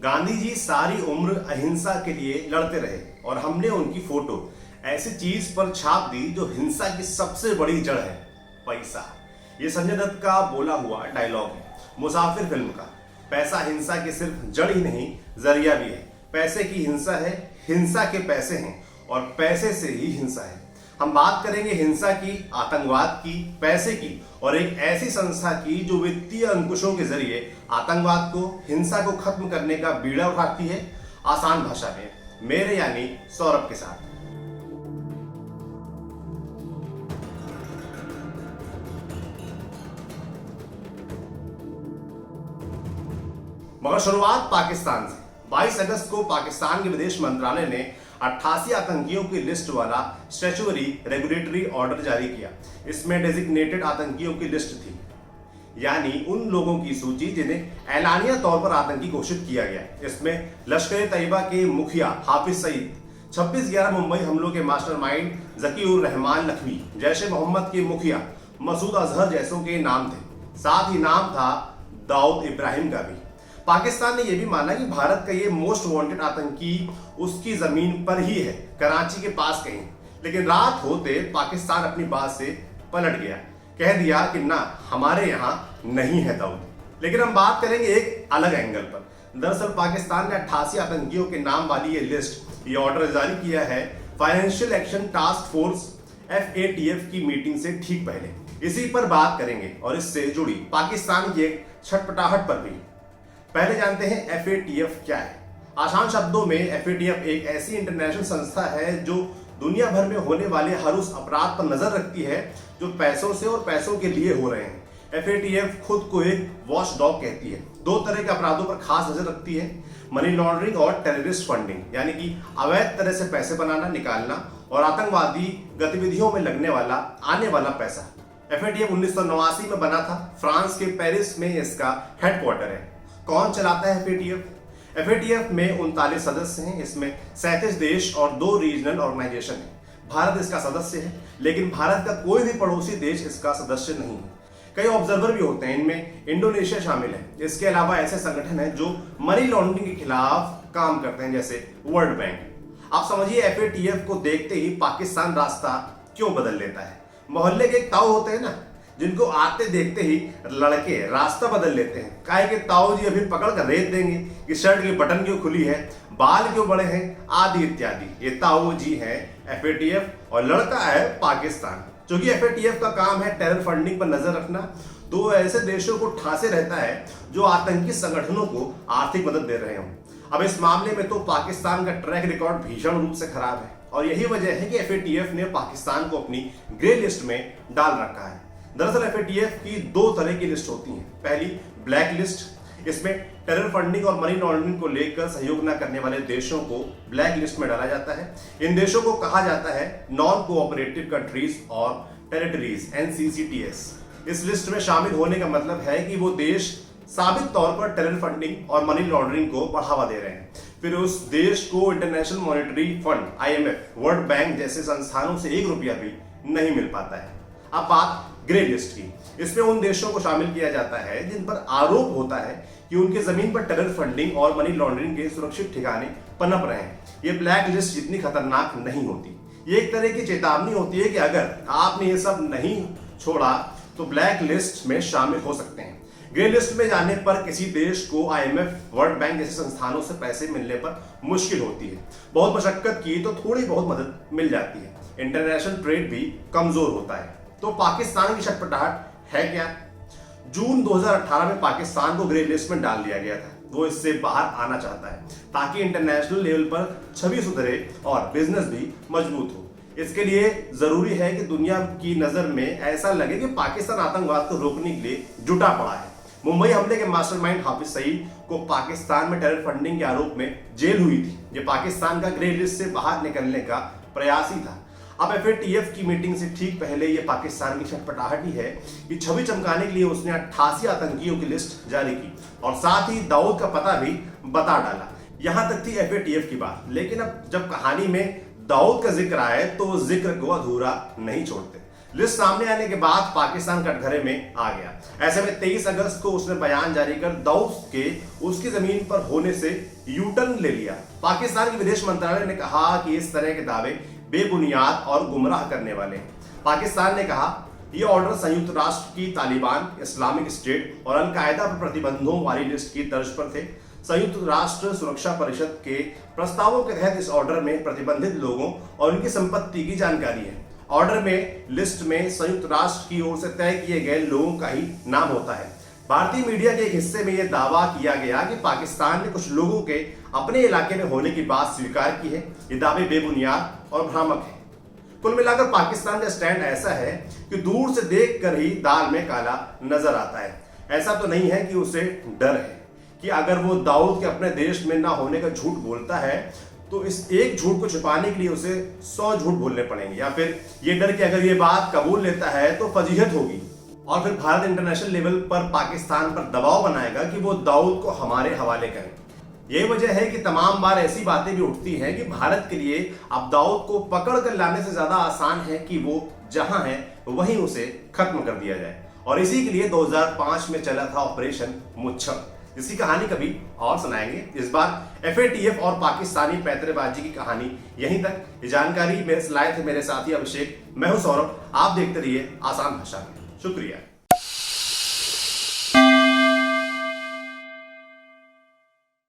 गांधी जी सारी उम्र अहिंसा के लिए लड़ते रहे और हमने उनकी फोटो ऐसी चीज पर छाप दी जो हिंसा की सबसे बड़ी जड़ है, पैसा। ये संजय दत्त का बोला हुआ डायलॉग है मुसाफिर फिल्म का। पैसा हिंसा की सिर्फ जड़ ही नहीं, जरिया भी है। पैसे की हिंसा है, हिंसा के पैसे हैं और पैसे से ही हिंसा है। हम बात करेंगे हिंसा की, आतंकवाद की, पैसे की और एक ऐसी संस्था की जो वित्तीय अंकुशों के जरिए आतंकवाद को, हिंसा को खत्म करने का बीड़ा उठाती है, आसान भाषा में मेरे यानी सौरभ के साथ। मगर शुरुआत पाकिस्तान से। 22 अगस्त को पाकिस्तान के विदेश मंत्रालय ने 88 आतंकियों की लिस्ट वाला स्टैट्यूटरी रेगुलेटरी ऑर्डर जारी किया। इसमें डेजिग्नेटेड आतंकियों की लिस्ट थी, यानी उन लोगों की सूची जिन्हें ऐलानिया तौर पर आतंकी घोषित किया गया। इसमें लश्कर तैयबा के मुखिया हाफिज सईद, 26/11 मुंबई हमलों के मास्टरमाइंड जकीउर रहमान लखवी, जैश ए मोहम्मद के मुखिया मसूद अजहर जैसों के नाम थे। साथ ही नाम था दाऊद इब्राहिम का भी। पाकिस्तान ने यह भी माना कि भारत का ये मोस्ट वांटेड आतंकी उसकी जमीन पर ही है, कराची के पास कहीं। लेकिन रात होते पाकिस्तान अपनी बात से पलट गया, कह दिया कि ना, हमारे यहां नहीं है दाऊद। लेकिन हम बात करेंगे एक अलग एंगल पर। दरअसल पाकिस्तान ने 88 आतंकियों के नाम वाली ये लिस्ट, ये ऑर्डर जारी किया है financial action task force FATF की मीटिंग से ठीक पहले। इसी पर बात करेंगे और इससे जुड़ी पाकिस्तान की एक छटपटाहट पर भी। पहले जानते हैं FATF क्या है। आसान शब्दों में FATF एक ऐसी इंटरनेशनल संस्था है जो दुनिया भर में होने वाले हर उस अपराध पर नजर रखती है जो पैसों से और पैसों के लिए हो रहे हैं। FATF खुद को एक वॉच डॉग कहती है। दो तरह के अपराधों पर खास नजर रखती है, मनी लॉन्ड्रिंग और टेररिस्ट फंडिंग, यानी कि अवैध तरह से पैसे बनाना, निकालना और आतंकवादी गतिविधियों में लगने वाला आने वाला पैसा। FATF 1989 में बना था। फ्रांस के पेरिस में इसका हेडक्वार्टर है। कौन चलाता है FATF? FATF में 39 सदस्य हैं। इसमें 37 देश और 2 रीजनल ऑर्गेनाइजेशन हैं। भारत इसका सदस्य है, लेकिन भारत का कोई भी पड़ोसी देश इसका सदस्य नहीं है। कई ऑब्जर्वर भी होते हैं, इनमें इंडोनेशिया शामिल है। इसके अलावा ऐसे संगठन हैं जो मनी लॉन्ड्रिंग के खिलाफ काम करते हैं, जैसे वर्ल्ड बैंक। आप समझिए FATF को देखते ही पाकिस्तान रास्ता क्यों बदल लेता है। मोहल्ले के एक ताऊ होते हैं ना, जिनको आते देखते ही लड़के रास्ता बदल लेते हैं। काहे के ताऊ जी अभी पकड़ कर रेत देंगे कि शर्ट की बटन क्यों खुली है, बाल क्यों बड़े हैं, आदि इत्यादि। ये ताऊ जी हैं FATF और लड़का है पाकिस्तान। क्योंकि FATF का काम है टेरर फंडिंग पर नजर रखना, तो ऐसे देशों को ठासे रहता है जो आतंकी संगठनों को आर्थिक मदद दे रहे हों। अब इस मामले में तो पाकिस्तान का ट्रैक रिकॉर्ड भीषण रूप से खराब है और यही वजह है कि FATF ने पाकिस्तान को अपनी ग्रे लिस्ट में डाल रखा है। दरअसल FATF की 2 तरह की लिस्ट होती हैं। पहली ब्लैक लिस्ट, इसमें टेरर फंडिंग और मनी लॉन्ड्रिंग को लेकर सहयोग न करने वाले देशों को ब्लैक लिस्ट में डाला जाता है। इन देशों को कहा जाता है नॉन कोऑपरेटिव कंट्रीज और टेरिटरीज, NCCTS। इस लिस्ट में शामिल होने का मतलब है कि वो देश साबित तौर पर टेरर फंडिंग और मनी लॉन्ड्रिंग को बढ़ावा दे रहे हैं। फिर उस देश को international monetary fund, IMF, world bank जैसे संस्थानों से 1 रुपया भी नहीं मिल पाता है। अब बात ग्रे लिस्ट की। इसमें उन देशों को शामिल किया जाता है जिन पर आरोप होता है कि उनके जमीन पर टेरर फंडिंग और मनी लॉन्ड्रिंग के सुरक्षित ठिकाने पनप रहे हैं। ये ब्लैक लिस्ट जितनी खतरनाक नहीं होती। ये एक तरह की चेतावनी होती है कि अगर आपने ये सब नहीं छोड़ा तो ब्लैक लिस्ट में शामिल हो सकते हैं। ग्रे लिस्ट में जाने पर किसी देश को IMF, वर्ल्ड बैंक जैसे संस्थानों से पैसे मिलने पर मुश्किल होती है। बहुत मशक्कत की तो थोड़ी बहुत मदद मिल जाती है। इंटरनेशनल ट्रेड भी कमजोर होता है। तो पाकिस्तान की छटपटाहट है क्या? जून 2018 में पाकिस्तान को ग्रे लिस्ट में डाल दिया गया था। वो इससे बाहर आना चाहता है ताकि इंटरनेशनल लेवल पर छवि सुधरे और बिजनेस भी मजबूत हो। इसके लिए जरूरी है कि दुनिया की नजर में ऐसा लगे कि पाकिस्तान आतंकवाद को रोकने के लिए जुटा पड़ा है। मुंबई हमले के मास्टरमाइंड हाफिज सईद को पाकिस्तान में टेरर फंडिंग के आरोप में जेल हुई थी। ये पाकिस्तान का ग्रे लिस्ट से बाहर निकलने का प्रयास ही था। अब FATF की मीटिंग से ठीक पहले ये पाकिस्तान की छटपटाहट ही है कि छवि चमकाने के लिए उसने 88 आतंकियों की लिस्ट जारी की और साथ ही दाऊद का पता भी बता डाला। यहां तक थी FATF की बात। लेकिन अब जब कहानी में दाऊद का जिक्र आए तो जिक्र को अधूरा नहीं छोड़ते। लिस्ट सामने आने के बाद पाकिस्तान कटघरे में आ गया। ऐसे में 23 अगस्त को उसने बयान जारी कर दाऊद के उसकी जमीन पर होने से यू टर्न ले लिया। पाकिस्तान के विदेश मंत्रालय ने कहा कि इस तरह के दावे बेबुनियाद और गुमराह करने वाले। पाकिस्तान ने कहा ये ऑर्डर संयुक्त राष्ट्र की तालिबान, इस्लामिक स्टेट और अल-कायदा पर प्रतिबंधों वाली लिस्ट की तर्ज पर थे। संयुक्त राष्ट्र सुरक्षा परिषद के प्रस्तावों के तहत इस ऑर्डर में प्रतिबंधित लोगों और उनकी संपत्ति की जानकारी है। ऑर्डर में लिस्ट में संयुक्त राष्ट्र की ओर से तय किए गए लोगों का ही नाम होता है। भारतीय मीडिया के एक हिस्से में यह दावा किया गया कि पाकिस्तान ने कुछ लोगों के अपने इलाके में होने की बात स्वीकार की है। ये दावे बेबुनियाद और भ्रामक है। कुल मिलाकर पाकिस्तान का स्टैंड ऐसा है कि दूर से देखकर ही दाल में काला नजर आता है। ऐसा तो नहीं है कि उसे डर है कि अगर वो दाऊद के अपने देश में ना होने का झूठ बोलता है तो इस एक झूठ को छिपाने के लिए उसे 100 झूठ बोलने पड़ेंगे, या फिर ये डर कि अगर ये बात कबूल लेता है तो फजीहत होगी और फिर भारत इंटरनेशनल लेवल पर पाकिस्तान पर दबाव बनाएगा कि वो दाऊद को हमारे हवाले करें। यही वजह है कि तमाम बार ऐसी बातें भी उठती हैं कि भारत के लिए अब दाऊद को पकड़ कर लाने से ज्यादा आसान है कि वो जहां है वहीं उसे खत्म कर दिया जाए। और इसी के लिए 2005 में चला था ऑपरेशन मुच्छर, जिसकी कहानी कभी और सुनाएंगे। इस बार FATF और पाकिस्तानी पैंतरेबाजी की कहानी यहीं तक। ये जानकारी मेरे से लाए थे मेरे साथी अभिषेक। मैं हूं सौरभ। आप देखते रहिए आसान भाषा में। शुक्रिया।